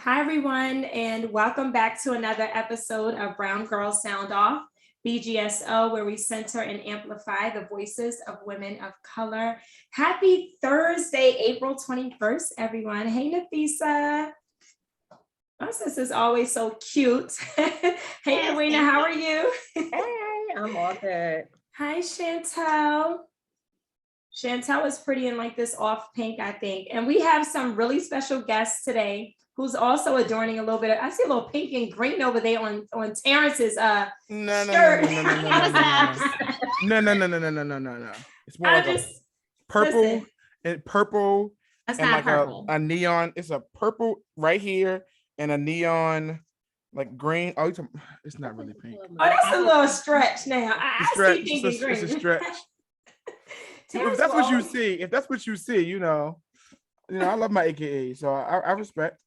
Hi, everyone, and welcome back to another episode of Brown Girls Sound Off, BGSO, where we center and amplify the voices of women of color. Happy Thursday, April 21st, everyone. Hey, Nafisa. My sister's always so cute. Hey, Edwina, how are you? Hey, I'm all good. Hi, Chantel. Chantel is pretty in like this off pink, I think. And we have some really special guests today who's also adorning a little bit. I see a little pink and green over there on Terrence's shirt. No. It's more like a purple and purple. That's and not like purple. a neon. It's a purple right here and a neon like green. Oh, it's not really pink. Oh, that's a little stretch now. I see pink and green. It's a stretch. If that's what you see, you know, I love my AKA, so I respect.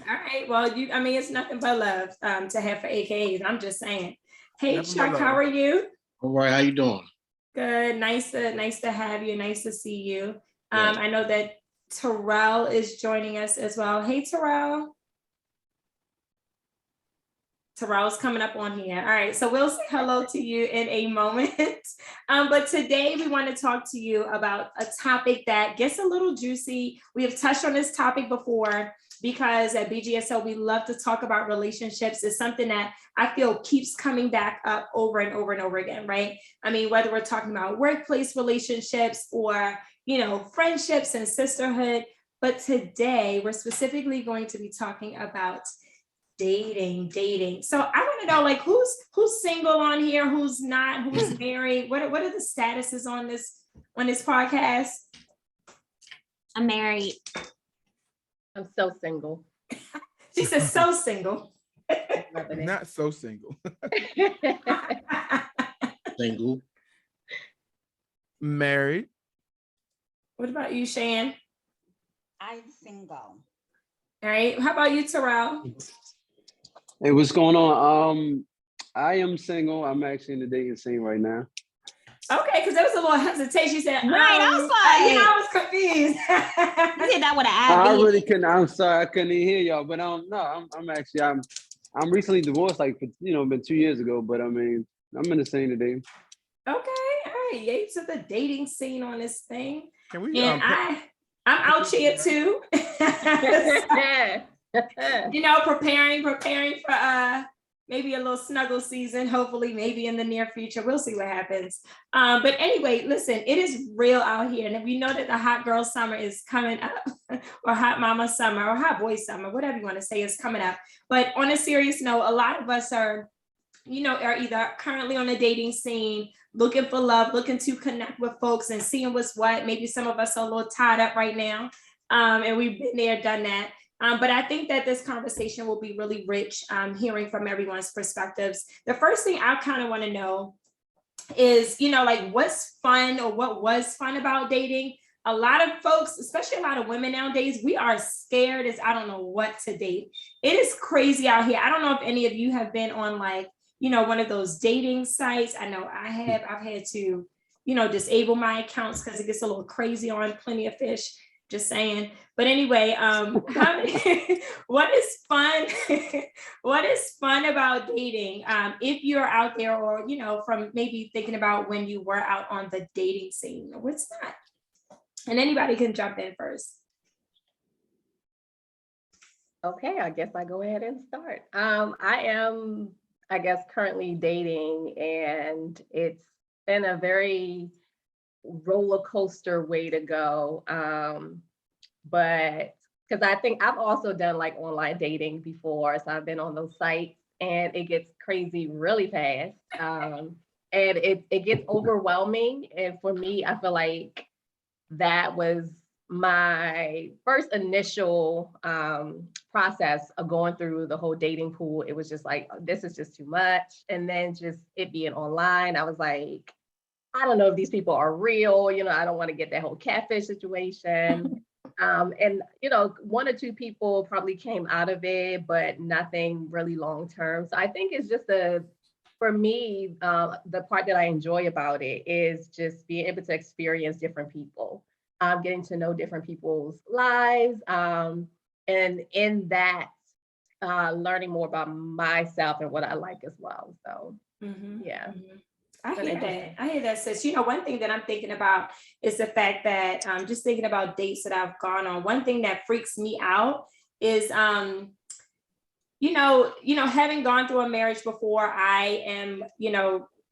All right. Well, it's nothing but love to have for AKAs. I'm just saying. Hey, nothing Chuck, how are you? All right. How you doing? Good. Nice to have you. Nice to see you. I know that Terrell is joining us as well. Hey, Terrell. Terrell's coming up on here. All right, so we'll say hello to you in a moment. But today we want to talk to you about a topic that gets a little juicy. We have touched on this topic before because at BGSO, we love to talk about relationships. It's something that I feel keeps coming back up over and over and over again, right? I mean, whether we're talking about workplace relationships or, friendships and sisterhood. But today we're specifically going to be talking about dating. So I want to know, like, who's single on here, who's not, who's married. What are the statuses on this podcast? I'm married. I'm so single. She says so single. Not so single. Single. Married. What about you, Shan? I'm single. All right. How about you, Terrell? Hey, what's going on? I am single. I'm actually in the dating scene right now. Okay, because there was a little hesitation. She said, right, I was like, I was confused. You did that with an I IV. really couldn't. I'm sorry, I couldn't even hear y'all. But no, I'm recently divorced, like been 2 years ago. But I mean, I'm in the scene today. Okay, all right. Yeah, to the dating scene on this thing. Can we? And I'm out here too. Preparing for maybe a little snuggle season, hopefully maybe in the near future. We'll see what happens. But anyway, listen, it is real out here. And we know that the hot girl summer is coming up, or hot mama summer, or hot boy summer, whatever you want to say is coming up. But on a serious note, a lot of us are either currently on the dating scene, looking for love, looking to connect with folks and seeing what's what. Maybe some of us are a little tied up right now. And we've been there, done that. But I think that this conversation will be really rich, hearing from everyone's perspectives. The first thing I kind of want to know is, what's fun or what was fun about dating? A lot of folks, especially a lot of women nowadays, we are scared as I don't know what to date. It is crazy out here. I don't know if any of you have been on one of those dating sites. I know I have. I've had to, disable my accounts because it gets a little crazy on Plenty of Fish. Just saying. But anyway, what is fun? What is fun about dating? If you're out there, or from maybe thinking about when you were out on the dating scene, what's that? And anybody can jump in first. Okay, I guess I go ahead and start. I am, currently dating, and it's been a very roller coaster way to go. But because I think I've also done like online dating before, so I've been on those sites, and it gets crazy really fast. And it gets overwhelming. And for me, I feel like that was my first initial process of going through the whole dating pool. It was just like, this is just too much. And then just it being online, I was like, I don't know if these people are real, I don't want to get that whole catfish situation. And, one or two people probably came out of it, but nothing really long term. So I think it's just for me, the part that I enjoy about it is just being able to experience different people, getting to know different people's lives. And in that learning more about myself and what I like as well. So Mhm, yeah. mhm. I Been hear interesting. that. I hear that, sis. You know, one thing that I'm thinking about is the fact that just thinking about dates that I've gone on. One thing that freaks me out is having gone through a marriage before, I am,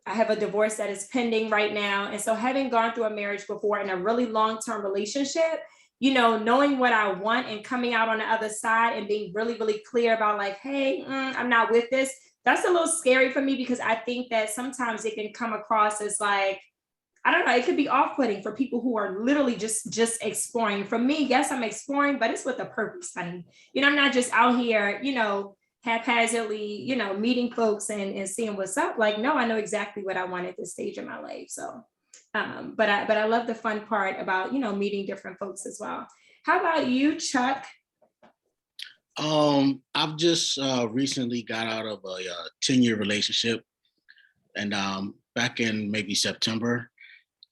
I have a divorce that is pending right now. And so having gone through a marriage before in a really long-term relationship, knowing what I want and coming out on the other side and being really, really clear about like, hey, I'm not with this. That's a little scary for me because I think that sometimes it can come across as like, I don't know, it could be off-putting for people who are literally just exploring. For me, yes, I'm exploring, but it's with a purpose, honey. I'm not just out here, haphazardly, meeting folks and seeing what's up. Like, no, I know exactly what I want at this stage of my life. So, but I love the fun part about, meeting different folks as well. How about you, Chuck? I've just recently got out of a 10-year relationship, and back in maybe September,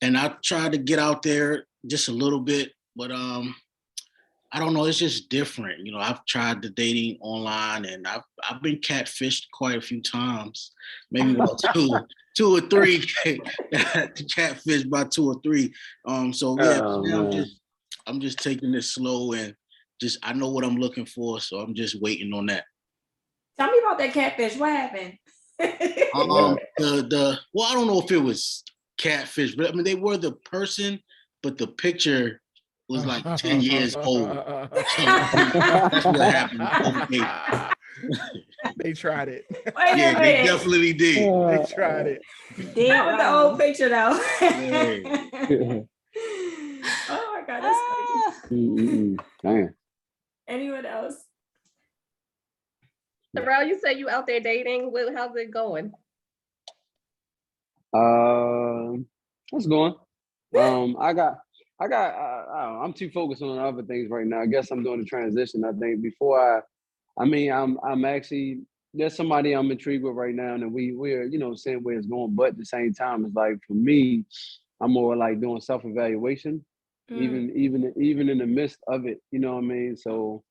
and I tried to get out there just a little bit, but I don't know, it's just different. I've tried the dating online, and I've been catfished quite a few times, maybe about two or three, catfished by two or three. So yeah, Oh, now man. I'm just taking this slow, and just I know what I'm looking for, so I'm just waiting on that. Tell me about that catfish. What happened? Well, I don't know if it was catfish, but I mean they were the person, but the picture was like 10 years old. So that's what happened. Okay. They tried it. Wait a Yeah, they minute. definitely did. They tried it. Not with the old picture though. Yeah. Oh my God, that's funny. Damn. Anyone else? Terrell, you say you out there dating. How's it going? What's going? I'm too focused on other things right now. I guess I'm doing the transition. I think I'm actually, there's somebody I'm intrigued with right now, and we're saying where it's going, but at the same time, it's like for me, I'm more like doing self-evaluation, even in the midst of it. You know what I mean? So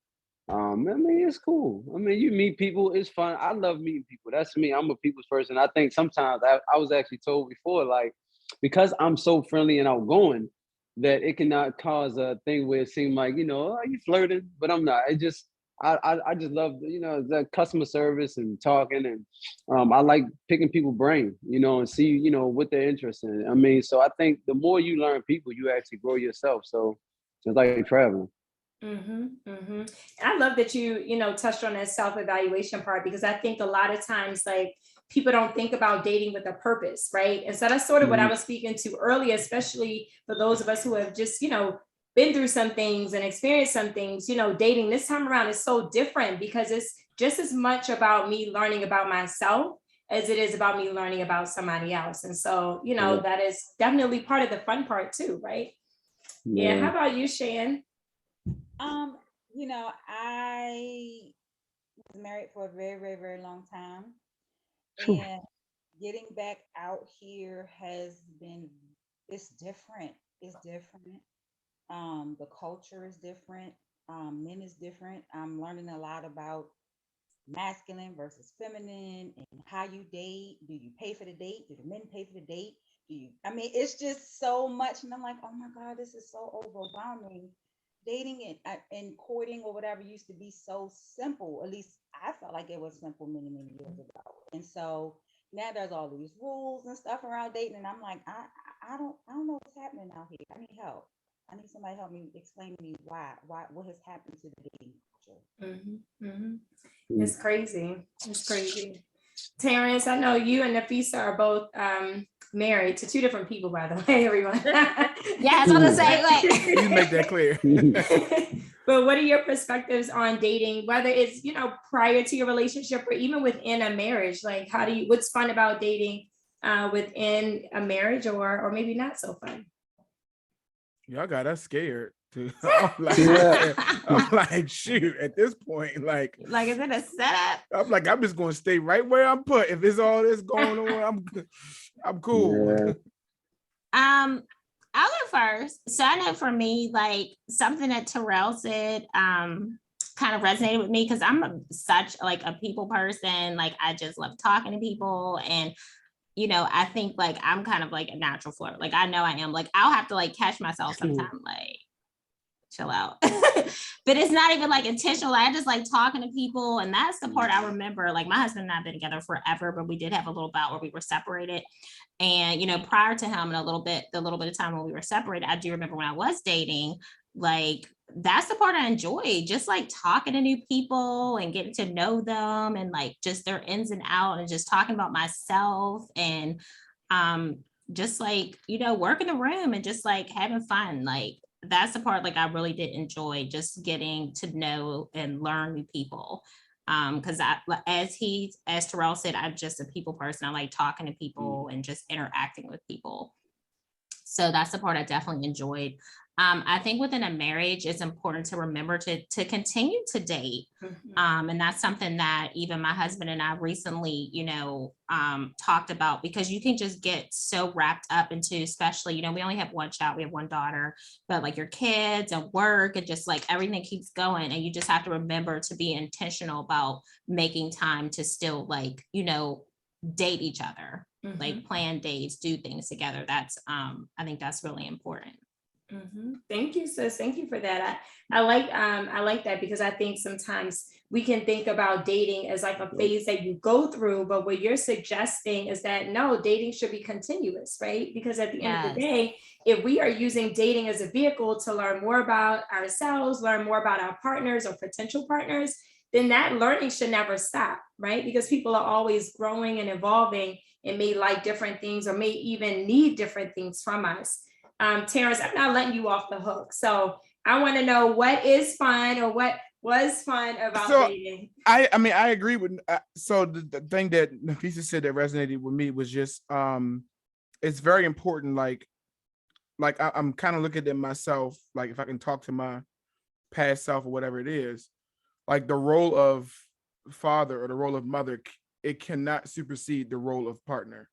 it's cool. You meet people, it's fun. I love meeting people. That's me. I'm a people's person. I think sometimes I was actually told before, like, because I'm so friendly and outgoing, that it cannot cause a thing where it seems like, are you flirting? But I'm not. It just I just love, the customer service and talking, and I like picking people's brain, and see, what they're interested in. So I think the more you learn people, you actually grow yourself. So it's like traveling. I love that you touched on that self-evaluation part, because I think a lot of times like people don't think about dating with a purpose, right? And so that's sort of what I was speaking to earlier, especially for those of us who have just been through some things and experienced some things. Dating this time around is so different because it's just as much about me learning about myself as it is about me learning about somebody else. And so that is definitely part of the fun part too, right? Yeah. How about you, Shan? I was married for a very, very, very long time. And getting back out here it's different. It's different. The culture is different. Men is different. I'm learning a lot about masculine versus feminine and how you date. Do you pay for the date? Do the men pay for the date? It's just so much. And I'm like, oh my God, this is so overwhelming. Dating and courting or whatever used to be so simple. At least I felt like it was simple many, many years ago. And so now there's all these rules and stuff around dating, and I'm like, I don't know what's happening out here. I need help. I need somebody to help me explain to me what has happened to the dating culture. It's crazy. It's crazy. Terrence, I know you and Nafisa are both married to two different people, by the way, everyone. Yeah, I was gonna say, You make that clear. But what are your perspectives on dating, whether it's, prior to your relationship or even within a marriage? Like, what's fun about dating within a marriage, or maybe not so fun? Y'all got us scared too. I'm like, shoot, at this point, like is it a setup? I'm like, I'm just gonna stay right where I'm put. If it's all this going on, I'm cool. I'll go first. So I know for me, like something that Terrell said, kind of resonated with me because I'm such like a people person. Like I just love talking to people, and I think like I'm kind of like a natural flirt. Like I know I am. Like I'll have to like catch myself sometime, like chill out. But it's not even like intentional. I just like talking to people, and that's the part I remember. Like my husband and I have been together forever, but we did have a little bout where we were separated. And prior to him, and the little bit of time when we were separated, I do remember when I was dating, like that's the part I enjoy, just like talking to new people and getting to know them and like just their ins and outs and just talking about myself and just like work in the room and just like having fun. Like that's the part like I really did enjoy, just getting to know and learn new people. Because as Terrell said, I'm just a people person. I like talking to people and just interacting with people. So that's the part I definitely enjoyed. I think within a marriage, it's important to remember to continue to date. And that's something that even my husband and I recently, talked about, because you can just get so wrapped up into, especially, we only have one child, we have one daughter, but like your kids and work and just like everything keeps going. And you just have to remember to be intentional about making time to still like, date each other, like plan dates, do things together. That's, I think that's really important. Thank you, sis. Thank you for that. I like that, because I think sometimes we can think about dating as like a phase that you go through, but what you're suggesting is that no, dating should be continuous, right? Because at the end of the day, if we are using dating as a vehicle to learn more about ourselves, learn more about our partners or potential partners, then that learning should never stop, right? Because people are always growing and evolving and may like different things or may even need different things from us. Terrence, I'm not letting you off the hook. So I want to know what is fun or what was fun about dating. I mean, I agree with, so the thing that Nafisa said that resonated with me was just, it's very important. Like I'm kind of looking at myself, like if I can talk to my past self or whatever it is, like the role of father or the role of mother, it cannot supersede the role of partner.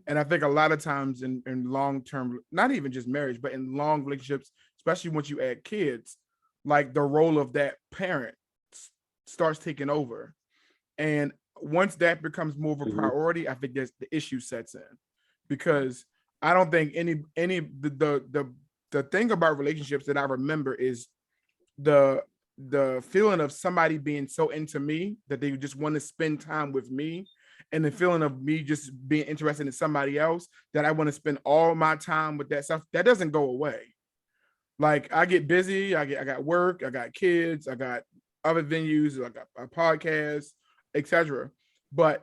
And I think a lot of times in long-term, not even just marriage, but in long relationships, especially once you add kids, like the role of that parent starts taking over. And once that becomes more of a priority, I think the issue sets in, because I don't think the thing about relationships that I remember is the feeling of somebody being so into me that they just want to spend time with me, and the feeling of me just being interested in somebody else that I want to spend all my time with that stuff, that doesn't go away. Like I get busy, I got work, I got kids, I got other venues, I got a podcast, etc. But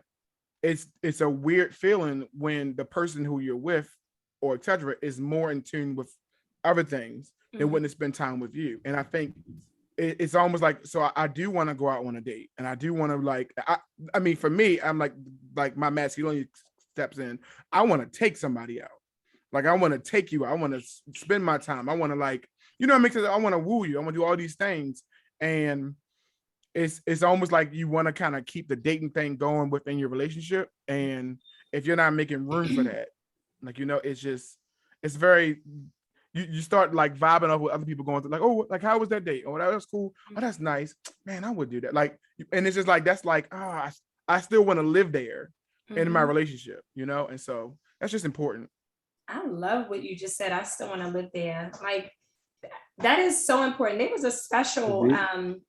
it's a weird feeling when the person who you're with or etc. is more in tune with other things than when to spend time with you. And I think it's almost like, so I do want to go out on a date, and I do want to like, I mean, for me, I'm like my masculinity steps in. I want to take somebody out. Like I want to take you out. I want to spend my time. I want to like, I want to woo you. I want to do all these things. And it's almost like you want to kind of keep the dating thing going within your relationship. And if you're not making room for that, like, it's very, you start like vibing off with other people going through, like, oh, like how was that date? Oh, that was cool. Oh, that's nice, man. I would do that. Like, and it's just like that's like, I still want to live there in my relationship, and so that's just important. I love what you just said. I still want to live there. Like that is so important. There was a special,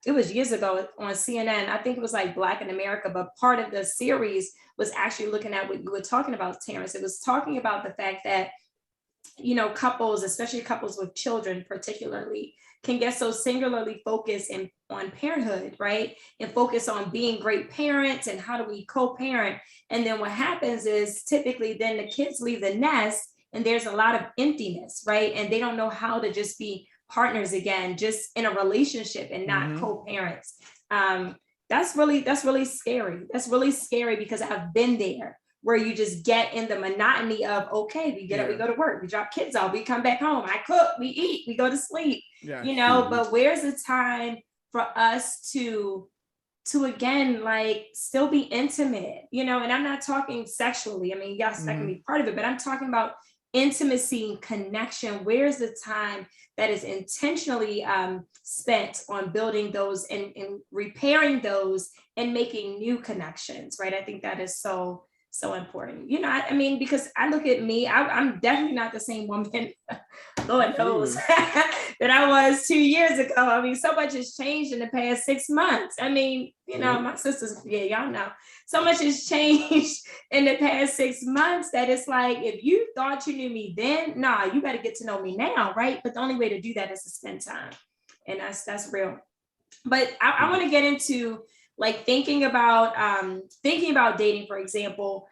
it was years ago on CNN. I think it was like Black in America, but part of the series was actually looking at what you were talking about, Terrence. It was talking about the fact that couples, especially couples with children particularly, can get so singularly focused on parenthood, right? And focus on being great parents and how do we co-parent. And then what happens is typically then the kids leave the nest and there's a lot of emptiness, right? And they don't know how to just be partners again, just in a relationship and not co-parents. That's really scary. That's really scary because I've been there, where you just get in the monotony of, okay, we get up, we go to work, we drop kids off, we come back home, I cook, we eat, we go to sleep, but where's the time for us to again, like still be intimate, and I'm not talking sexually. I mean, yes, that can be part of it, but I'm talking about intimacy, connection, where's the time that is intentionally spent on building those and repairing those and making new connections, right? I think that is so important. You know, I mean, because I look at me, I'm definitely not the same woman, Lord knows, that I was 2 years ago. I mean, so much has changed in the past 6 months. I mean, you know, my sisters, yeah, y'all know, so much has changed in the past 6 months that it's like, if you thought you knew me then, nah, you got to get to know me now, right? But the only way to do that is to spend time. And that's real. But I want to get into like thinking about dating, for example.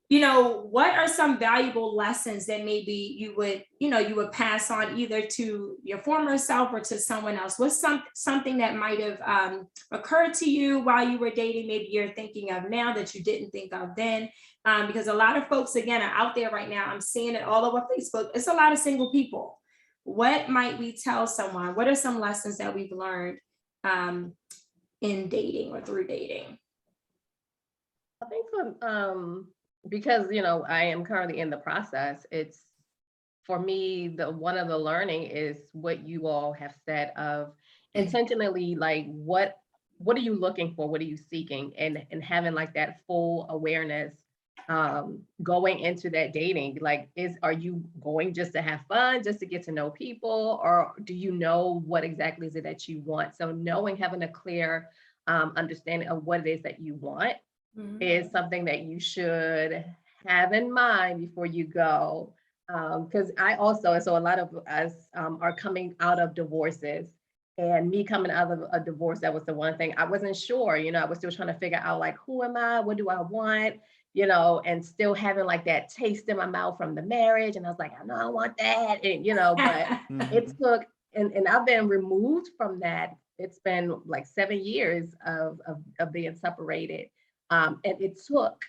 You know, what are some valuable lessons that maybe you would pass on either to your former self or to someone else? What's something that might have occurred to you while you were dating, maybe you're thinking of now that you didn't think of then? Because a lot of folks, again, are out there right now. I'm seeing it all over Facebook. It's a lot of single people. What might we tell someone? What are some lessons that we've learned in dating or through dating? I think because, you know, I am currently in the process, it's, for me, one of the learning is what you all have said of intentionally, like, what are you looking for? What are you seeking? And having like that full awareness going into that dating, like, are you going just to have fun, just to get to know people, or do you know what exactly is it that you want? So knowing, having a clear understanding of what it is that you want is something that you should have in mind before you go. Because so a lot of us are coming out of divorces, and me coming out of a divorce, that was the one thing I wasn't sure, you know, I was still trying to figure out, like, who am I? What do I want? You know, and still having like that taste in my mouth from the marriage. And I was like, I know I want that. And, you know, but it took, and I've been removed from that. It's been like 7 years of being separated. And it took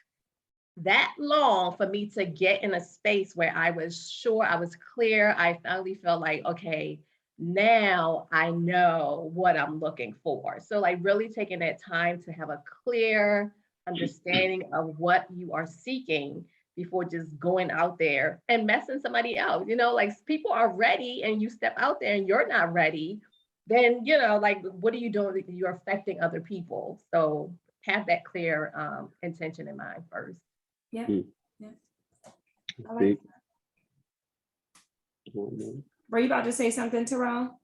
that long for me to get in a space where I was sure, I was clear. I finally felt like, okay, now I know what I'm looking for. So like really taking that time to have a clear understanding of what you are seeking before just going out there and messing somebody else. You know, like, people are ready and you step out there and you're not ready, then, you know, like, what are you doing? You're affecting other people. So have that clear intention in mind first. Yeah. Yeah. I like Big. that. Were you about to say something, Terrell?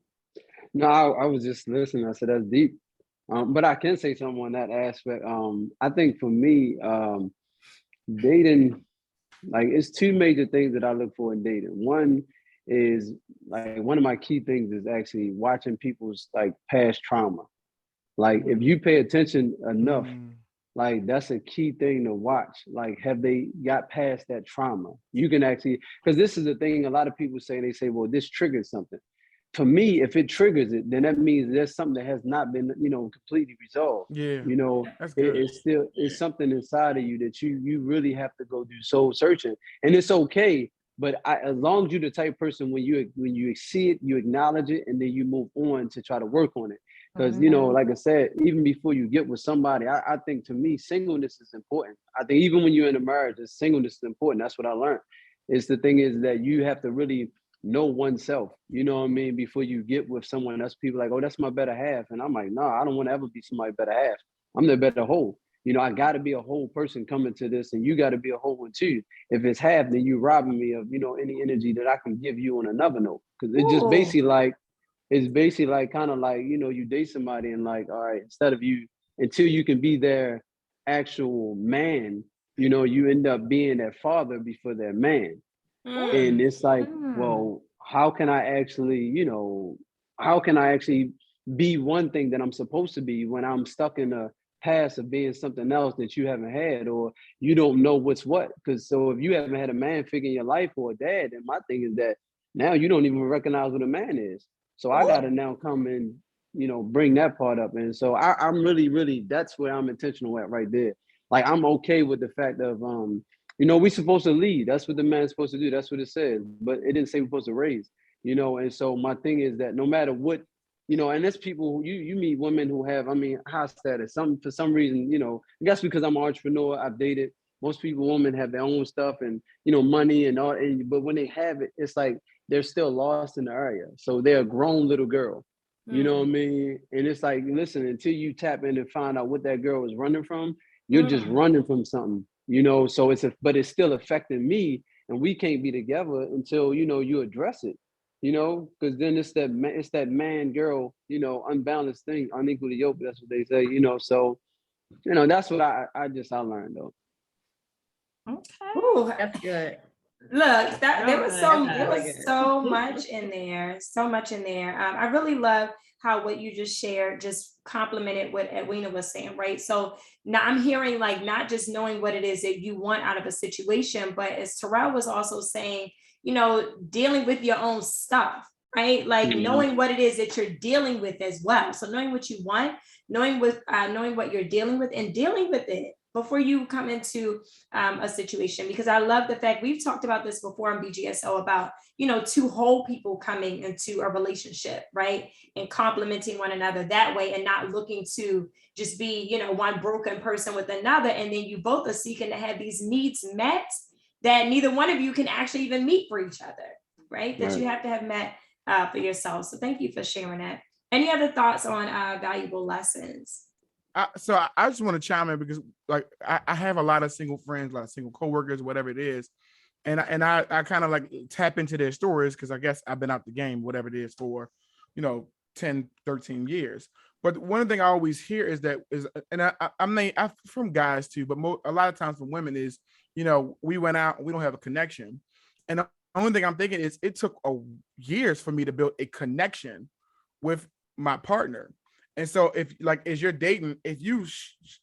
No, I was just listening. I said that's deep. But I can say something on that aspect. I think for me, dating, like, it's two major things that I look for in dating. One is, like, one of my key things is actually watching people's like past trauma. Like, if you pay attention enough, like, that's a key thing to watch. Like, have they got past that trauma? You can actually, because this is the thing a lot of people say, they say, well, this triggered something. For me, if it triggers it, then that means there's something that has not been, you know, completely resolved. Yeah, you know, it's something inside of you that you really have to go do soul searching, and it's okay. But as long as you're the type of person, when you see it, you acknowledge it, and then you move on to try to work on it. Because, you know, like I said, even before you get with somebody, I think, to me, singleness is important. I think even when you're in a marriage, singleness is important. That's what I learned. The thing is that you have to really know oneself, you know what I mean, before you get with someone else. People like, oh, that's my better half. And I'm like, no, I don't want to ever be somebody's better half. I'm the better whole. You know, I got to be a whole person coming to this, and you got to be a whole one too. If it's half, then you robbing me of, you know, any energy that I can give you on another note. Because it's just basically like, kind of like, you know, you date somebody and like, all right, instead of you, until you can be their actual man, you know, you end up being their father before their man. And it's like, well, how can I actually, you know, how can I actually be one thing that I'm supposed to be when I'm stuck in a past of being something else that you haven't had, or you don't know what's what? Because so if you haven't had a man figure in your life, or a dad, then my thing is that now you don't even recognize what a man is. So I got to now come and, you know, bring that part up. And so I'm really, that's where I'm intentional at right there. Like, I'm okay with the fact of, you know, we're supposed to lead. That's what the man's supposed to do. That's what it says. But it didn't say we're supposed to raise, you know. And so my thing is that no matter what, you know, and there's people, you meet women who have, I mean, high status. For some reason, you know, I guess because I'm an entrepreneur, I've dated Most people, women have their own stuff and, you know, money and all, but when they have it, it's like they're still lost in the area. So they're a grown little girl, you know what I mean? And it's like, listen, until you tap in and find out what that girl was running from, you're just running from something, you know? So but it's still affecting me, and we can't be together until, you know, you address it, you know, because then it's that man girl, you know, unbalanced thing, unequally yoked. That's what they say, you know. So, you know, that's what I learned though. Okay. Ooh, That's good. look, there was Really good. so much in there, so much in there. I really love how what you just shared just complemented what Edwina was saying, right? So now I'm hearing like not just knowing what it is that you want out of a situation, but as Terrell was also saying, you know, dealing with your own stuff, right? Like knowing what it is that you're dealing with as well. So knowing what you want, knowing what you're dealing with, and dealing with it before you come into a situation. Because I love the fact we've talked about this before on BGSO about, you know, two whole people coming into a relationship, right? And complementing one another that way, and not looking to just be, you know, one broken person with another. And then you both are seeking to have these needs met that neither one of you can actually even meet for each other, right? That you have to have met for yourself. So thank you for sharing that. Any other thoughts on valuable lessons? I just want to chime in because like I have a lot of single friends, a lot of single coworkers, whatever it is. And I kind of like tap into their stories because I guess I've been out the game, whatever it is, for, you know, 10, 13 years. But one thing I always hear is that and I'm from guys too, but a lot of times from women is, you know, we went out and we don't have a connection. And the only thing I'm thinking is it took years for me to build a connection with my partner. And so if like, as you're dating, if you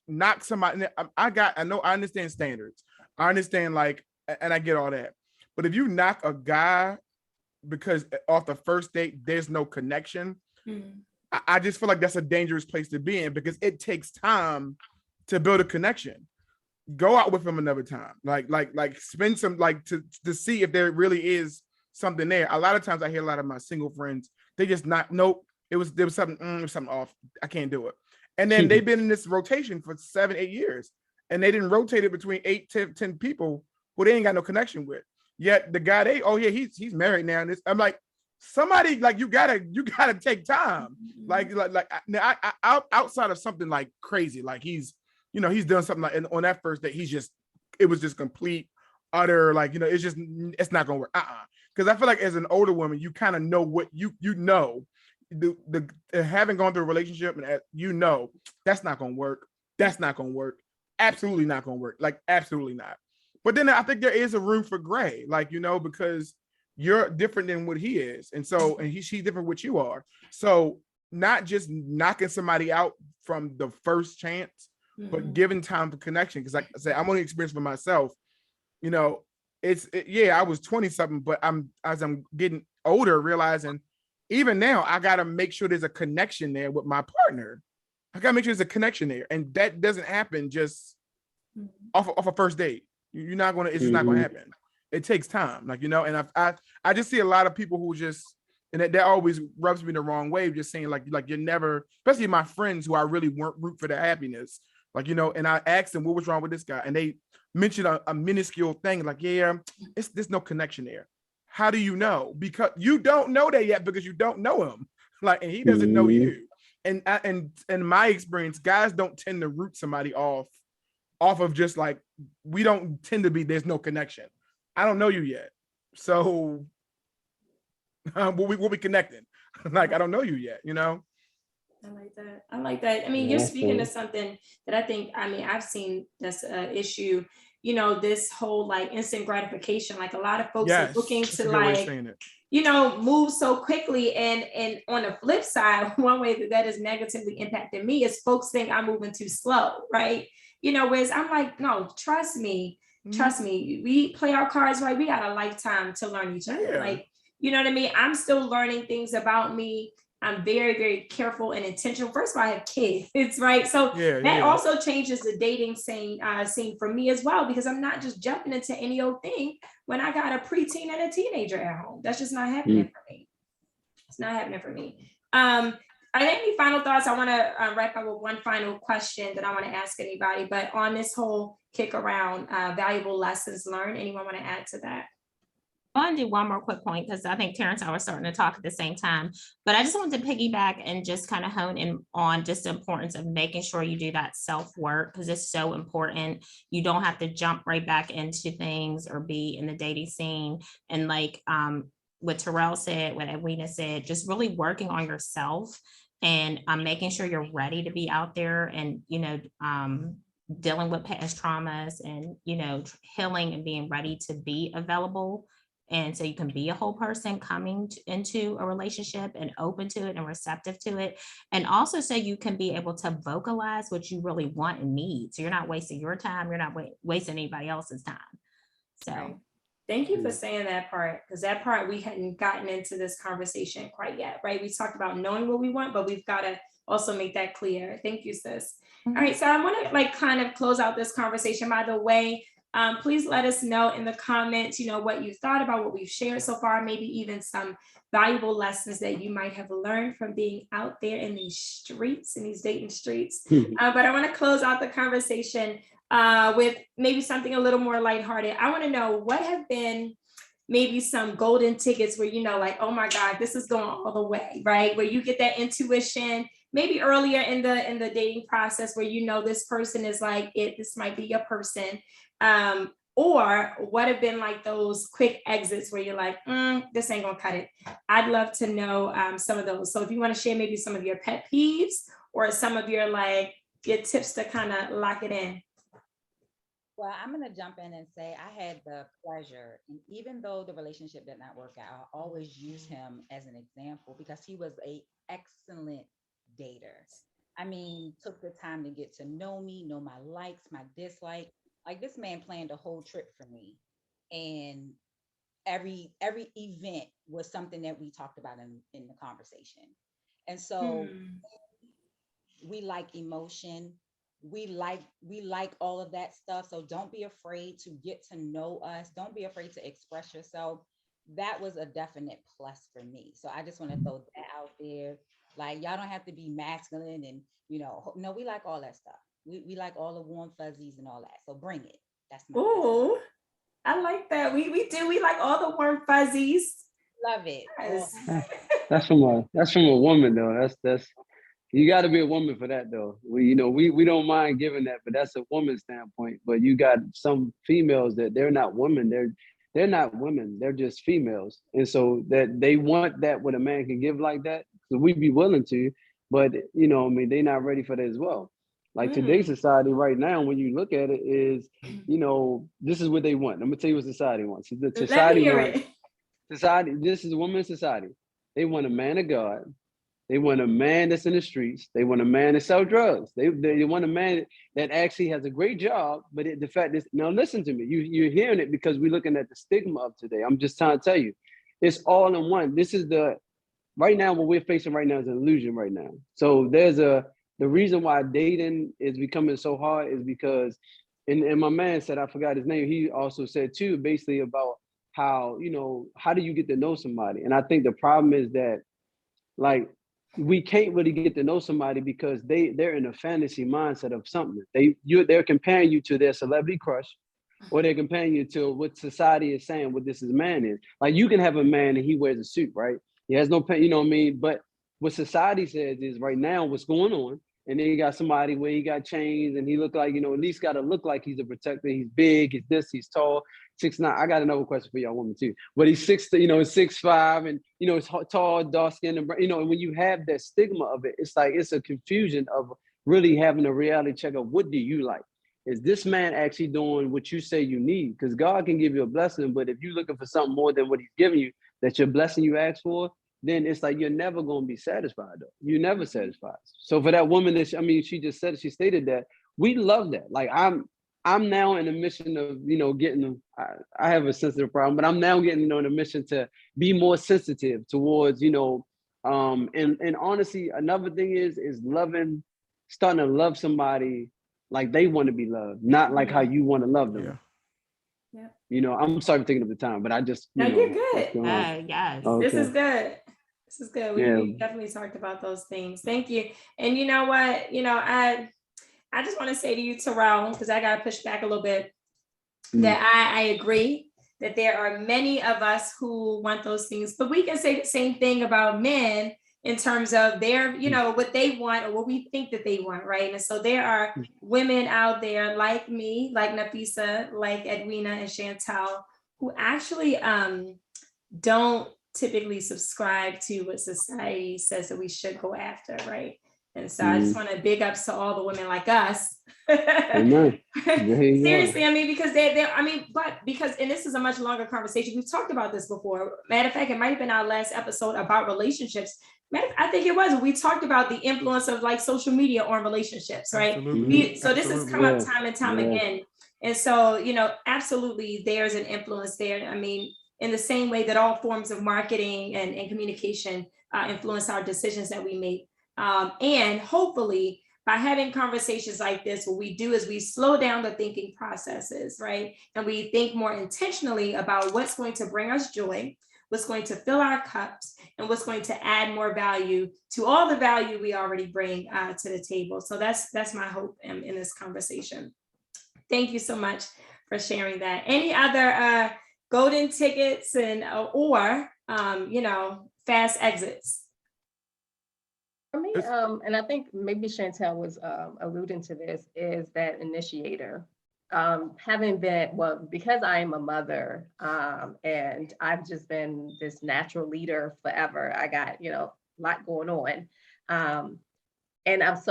knock somebody, I understand standards. I understand like, and I get all that. But if you knock a guy because off the first date, there's no connection, I just feel like that's a dangerous place to be in because it takes time to build a connection. Go out with him another time. Like spend some, like to see if there really is something there. A lot of times I hear a lot of my single friends, they just nope. There was something off. I can't do it. And then they've been in this rotation for 7, 8 years, and they didn't rotate it between 8, 10 people who they ain't got no connection with. Yet the guy he's married now. And I'm like, somebody like you gotta take time. Like outside of something like crazy, like he's done something like on that first date. It was just complete, utter, like, it's not gonna work. Because I feel like as an older woman, you kind of know what you know. The having gone through a relationship and that's not gonna work. That's not gonna work. Absolutely not gonna work. Like absolutely not. But then I think there is a room for gray, like, because you're different than what he is, and she's different what you are. So not just knocking somebody out from the first chance, but giving time for connection. Because like I said, I'm only experienced for myself. I was 20 something, but as I'm getting older, realizing even now, I got to make sure there's a connection there with my partner. I got to make sure there's a connection there. And that doesn't happen just off a first date. It's just not going to happen. It takes time. Like, and I just see a lot of people who just, and that always rubs me the wrong way, just saying like you're never, especially my friends who I really weren't root for their happiness. Like, and I asked them what was wrong with this guy. And they mentioned a minuscule thing like, there's no connection there. How do you know? Because you don't know that yet because you don't know him. Like, and he doesn't know you. And in my experience, guys don't tend to root somebody off of just like, we don't tend to be, there's no connection. I don't know you yet. So we'll be connecting. Like, I don't know you yet, I like that. I mean, you're speaking to something that I've seen this issue, this whole like instant gratification. Like a lot of folks are looking to move so quickly. And on the flip side, one way that is negatively impacting me is folks think I'm moving too slow, right? Whereas I'm like, no, trust me, we play our cards right. We got a lifetime to learn each other. Like, you know what I mean? I'm still learning things about me. I'm very, very careful and intentional. First of all, I have kids, right? So that also changes the dating scene for me as well, because I'm not just jumping into any old thing when I got a preteen and a teenager at home. That's just not happening for me. It's not happening for me. Are there any final thoughts? I want to wrap up with one final question that I want to ask anybody, but on this whole kick around valuable lessons learned, anyone want to add to that? I want to do one more quick point because I think Terrence and I were starting to talk at the same time, but I just wanted to piggyback and just kind of hone in on just the importance of making sure you do that self-work because it's so important. You don't have to jump right back into things or be in the dating scene. And like what Terrell said, what Edwina said, just really working on yourself and making sure you're ready to be out there and, dealing with past traumas and, healing and being ready to be available. And so you can be a whole person coming into a relationship and open to it and receptive to it. And also so you can be able to vocalize what you really want and need. So you're not wasting your time. You're not wasting anybody else's time. So. Right. Thank you for saying that part, because that part we hadn't gotten into this conversation quite yet, right? We talked about knowing what we want, but we've got to also make that clear. Thank you, sis. Mm-hmm. All right, so I want to kind of close out this conversation. By the way, please let us know in the comments, what you thought about what we've shared so far, maybe even some valuable lessons that you might have learned from being out there in these streets, in these dating streets. But I want to close out the conversation with maybe something a little more lighthearted. I want to know what have been maybe some golden tickets where, like, oh my God, this is going all the way, right? Where you get that intuition, maybe earlier in the dating process where, this person is like, this might be your person. Or what have been like those quick exits where you're like, this ain't gonna cut it. I'd love to know some of those. So if you want to share maybe some of your pet peeves or some of your tips to kind of lock it in. Well, I'm going to jump in and say I had the pleasure, and even though the relationship did not work out, I always use him as an example because he was an excellent dater. I mean, took the time to get to know me, know my likes, my dislikes. Like, this man planned a whole trip for me, and every event was something that we talked about in the conversation. And so we like emotion. We like all of that stuff. So don't be afraid to get to know us. Don't be afraid to express yourself. That was a definite plus for me. So I just want to throw that out there. Like, y'all don't have to be masculine and, no, we like all that stuff. We like all the warm fuzzies and all that. So bring it. That's my Ooh, I like that. We do. We like all the warm fuzzies. Love it. Yes. That's from a woman though. That's you got to be a woman for that though. We don't mind giving that, but that's a woman's standpoint. But you got some females that they're not women. They're not women. They're just females, and so that they want that what a man can give like that. So we'd be willing to, but they're not ready for that as well. Like today's society right now, when you look at it, is this is what they want. I'm gonna tell you what society wants. The society wants society. This is a woman's society. They want a man of God. They want a man that's in the streets. They want a man that sells drugs. They want a man that actually has a great job. But the fact is, now listen to me. You're hearing it because we're looking at the stigma of today. I'm just trying to tell you, it's all in one. This is right now what we're facing right now is an illusion right now. So the reason why dating is becoming so hard is because, and my man said, I forgot his name. He also said too, basically about how how do you get to know somebody? And I think the problem is that we can't really get to know somebody because they're in a fantasy mindset of something. They're comparing you to their celebrity crush, or they're comparing you to what society is saying what this man is. Like, you can have a man and he wears a suit, right? He has no pen, what I mean? But what society says is right now what's going on, and then you got somebody where he got chains and he look like, at least got to look like he's a protector. He's big, he's this, he's tall, 6'9". I got another question for y'all women too. But he's 6'5", and he's tall, dark skinned, and and when you have that stigma of it, it's like it's a confusion of really having a reality check of what do you like? Is this man actually doing what you say you need? Because God can give you a blessing, but if you're looking for something more than what he's giving you, that your blessing you asked for, then it's like you're never going to be satisfied though. You're never satisfied. So for that woman she just said, she stated that, we love that. Like, I'm now in a mission of, getting, I have a sensitive problem, but I'm now getting, in a mission to be more sensitive towards, and honestly, another thing is starting to love somebody like they want to be loved, not like how you want to love them. Yeah. I'm sorry for taking up the time, but I just, No, you're good. Yes. Okay. This is good. This is good. Yeah. We definitely talked about those things. Thank you. And you know what? I just want to say to you, Terrell, because I got to push back a little bit, that I agree that there are many of us who want those things, but we can say the same thing about men in terms of their, what they want or what we think that they want, right? And so there are women out there like me, like Nafisa, like Edwina and Chantel, who actually don't typically subscribe to what society says that we should go after, right? And so I just want to big ups to all the women like us. Seriously, I mean, because and this is a much longer conversation. We've talked about this before. Matter of fact, it might have been our last episode about relationships. I think it was. We talked about the influence of like social media on relationships, right? So this has come up time and time again. And so, absolutely there's an influence there. I mean, in the same way that all forms of marketing and communication influence our decisions that we make. And hopefully by having conversations like this, what we do is we slow down the thinking processes, right? And we think more intentionally about what's going to bring us joy, what's going to fill our cups, and what's going to add more value to all the value we already bring to the table. So that's my hope in this conversation. Thank you so much for sharing that. Any other golden tickets or fast exits? For me, and I think maybe Chantel was alluding to this, is that initiator. Having been, because I am a mother and I've just been this natural leader forever, I got, a lot going on. And I've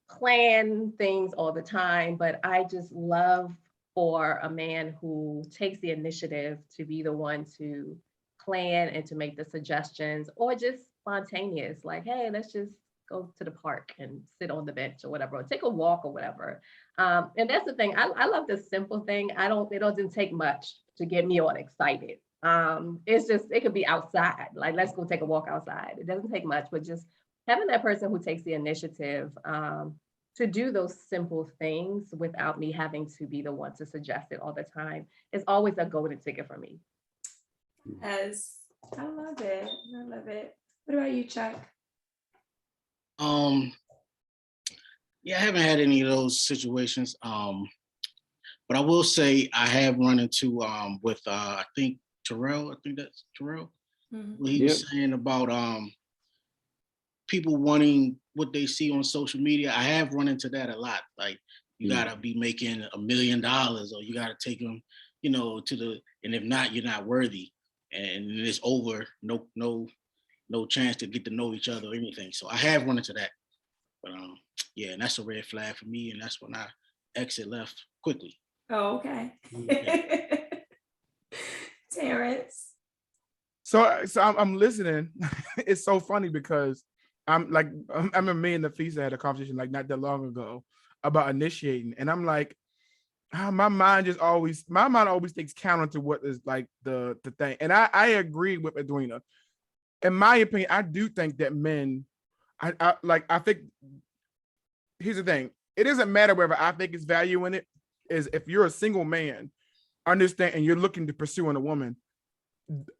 planned things all the time, but I just love for a man who takes the initiative to be the one to plan and to make the suggestions, or just spontaneous, like, hey, let's just go to the park and sit on the bench or whatever, or take a walk or whatever. And that's the thing. I love this simple thing. It doesn't take much to get me all excited. It's just, it could be outside. Like, let's go take a walk outside. It doesn't take much, but just having that person who takes the initiative to do those simple things without me having to be the one to suggest it all the time is always a golden ticket for me. Yes, I love it. I love it. What about you, Chuck? Yeah, I haven't had any of those situations. But I will say I have run into with I think Terrell. I think that's Terrell. What he was saying about people wanting what they see on social media. I have run into that a lot. Like, you gotta be making $1 million, or you gotta take them, and if not, you're not worthy, and it's over. No chance to get to know each other or anything. So I have run into that. But yeah, and that's a red flag for me, and that's when I left quickly. Oh, okay. Terrence. So I'm listening. It's so funny because I remember me and Nafisa had a conversation like not that long ago about initiating, and I'm like, my mind always thinks counter to what is like the thing. And I agree with Edwina. In my opinion, I do think that men, I think, here's the thing. It doesn't matter whether I think it's value in it. Is if you're a single man, understand, and you're looking to pursue a woman,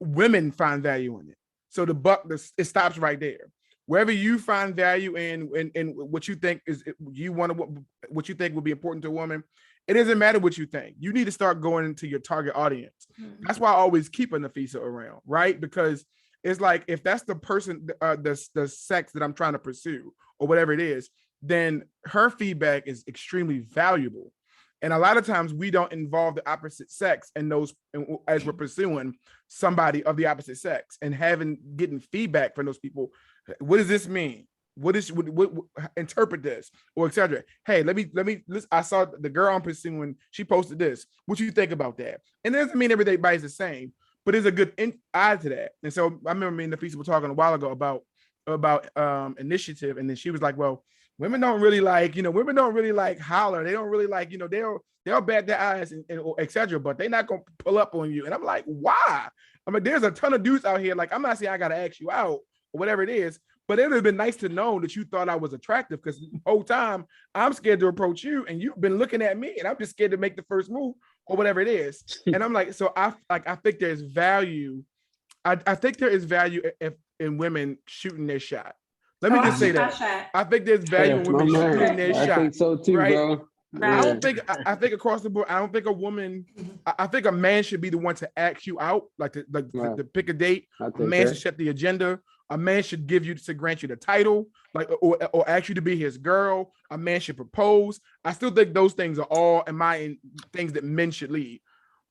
women find value in it. So it stops right there. Wherever you find value in what you think is what you think would be important to a woman, it doesn't matter what you think. You need to start going into your target audience. That's why I always keep a Nafisa around, right? Because it's like, if that's the person, the sex that I'm trying to pursue or whatever it is, then her feedback is extremely valuable. And a lot of times we don't involve the opposite sex in those as we're pursuing somebody of the opposite sex and getting feedback from those people. What does this mean? What interpret this, or etc. Hey, I saw the girl I'm pursuing, she posted this. What you think about that? And it doesn't mean everybody's the same, but there's a good eye to that. And so I remember me and Nafisa were talking a while ago about initiative, and then she was like, well, women don't really like holler. They don't really like, they'll bat their eyes and etc. But they're not gonna pull up on you. And I'm like, why? I mean, there's a ton of dudes out here. Like, I'm not saying I gotta ask you out or whatever it is, but it would have been nice to know that you thought I was attractive, because the whole time I'm scared to approach you, and you've been looking at me, and I'm just scared to make the first move or whatever it is. And I'm like, so I think there's value. I think there is value in women shooting their shot. Let me Oh, just say I that. shot. I think there's value in My women man. shooting their I shot. think so too, right? bro. Right. I don't think I think across the board, I don't think a woman, I think a man should be the one to ask you out, Right. to pick a date. I A think man that. should set the agenda. A man should give you to grant you the title, like or ask you to be his girl. A man should propose. I still think those things are all things that men should lead.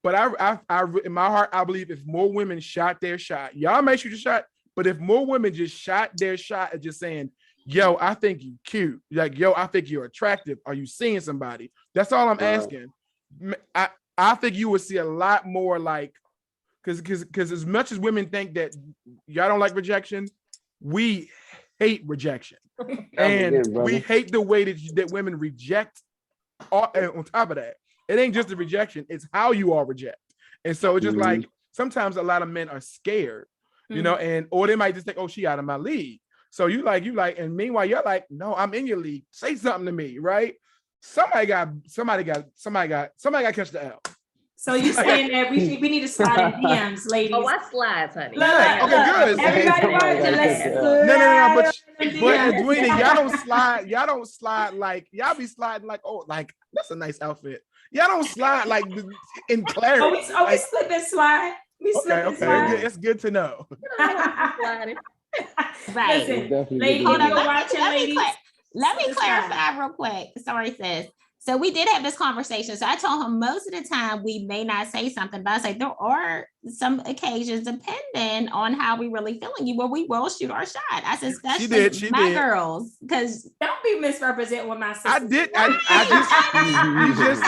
But I in my heart, I believe if more women shot their shot, y'all may shoot your shot, but if more women just shot their shot at just saying, yo, I think you cute. Like, yo, I think you're attractive. Are you seeing somebody? That's all I'm asking. I think you would see a lot more like, because as much as women think that y'all don't like rejection, we hate rejection. And Again, brother. we hate the way that women reject. And on top of that, it ain't just the rejection, it's how you all reject. And so it's just like, sometimes a lot of men are scared, you know, or they might just think, oh, she out of my league. So you like, and meanwhile, you're like, no, I'm in your league. Say something to me, right? Somebody got to catch the L. So you saying that we need to slide in DMs, ladies? Oh, I slides, honey. Yeah, okay, good. Everybody watching, let's slide. No, but Yeah. Edwina, y'all don't slide like, y'all be sliding like, oh, like that's a nice outfit. Y'all don't slide like in clarity. Oh, we slip and slide. We slip and slide. It's good to know. Right. Listen, ladies, Hold on, you're watching, ladies. Let me slip and slide. clarify real quick. Sorry, sis. So we did have this conversation. So I told him most of the time we may not say something, but I say there are some occasions, depending on how we really feeling you, where we will shoot our shot. I said, especially She my did. girls, because Don't be misrepresenting with my sister. I did. You just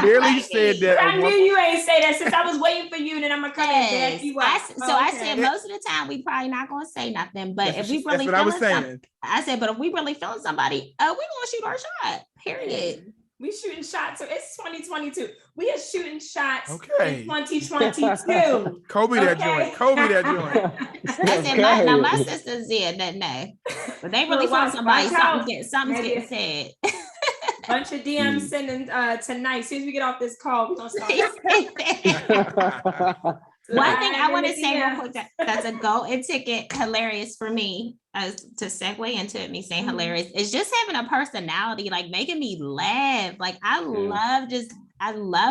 merely said that. I knew you ain't say that since I was waiting for you, then I'm gonna come and back you up. I said most of the time we probably not gonna say nothing, but if we really that's what I was saying. something, I said, but if we really feeling somebody, we gonna shoot our shot. Period. We shooting shots. So it's 2022. We are shooting shots Okay. in 2022. Kobe that joint. I said my sisters did that no, but they really Well, want somebody. watch out. Something's getting said. Bunch of DMs sending tonight. As soon as we get off this call, we're gonna start. One thing I want to say real quick that's a golden ticket hilarious for me, as to segue into me saying hilarious, is just having a personality, like making me laugh. Like I love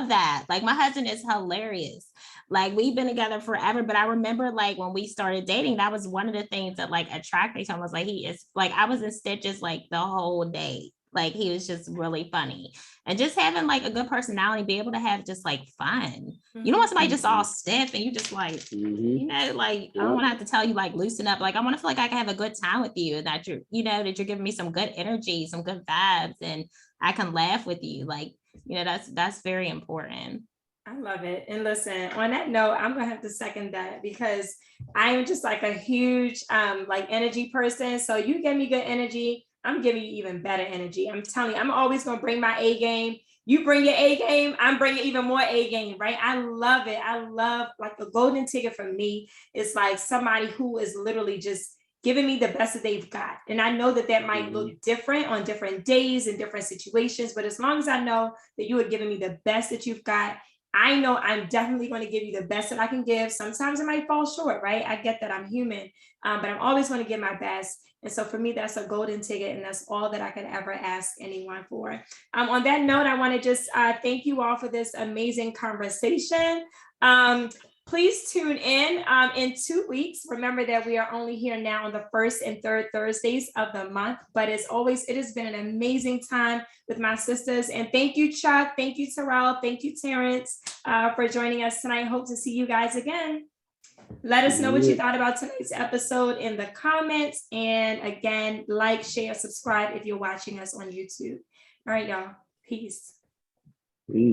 that. Like my husband is hilarious. Like we've been together forever, but I remember like when we started dating, that was one of the things that like attracted me to him, was like he is like, I was in stitches like the whole day. Like he was just really funny, and just having like a good personality, be able to have just like fun. You don't want somebody just all stiff and you just like, you know, like I don't want to have to tell you like loosen up. Like I want to feel like I can have a good time with you, and that you're, you know, that you're giving me some good energy, some good vibes, and I can laugh with you. Like, you know, that's very important. I love it. And listen, on that note, I'm gonna have to second that, because I am just like a huge like energy person. So you give me good energy, I'm giving you even better energy. I'm telling you, I'm always gonna bring my A game. You bring your A game, I'm bringing even more A game, right? I love it. I love, like, a golden ticket for me is like somebody who is literally just giving me the best that they've got. And I know that that might look different on different days and different situations, but as long as I know that you are giving me the best that you've got, I know I'm definitely going to give you the best that I can give. Sometimes it might fall short, right? I get that, I'm human, but I'm always going to give my best. And so for me, that's a golden ticket, and that's all that I could ever ask anyone for. On that note, I want to just thank you all for this amazing conversation. Please tune in 2 weeks. Remember that we are only here now on the first and third Thursdays of the month, but as always, it has been an amazing time with my sisters. And thank you, Chuck. Thank you, Terrell. Thank you, Terrence, for joining us tonight. Hope to see you guys again. Let us know what you thought about tonight's episode in the comments. And again, like, share, subscribe if you're watching us on YouTube. All right, y'all. Peace. Peace.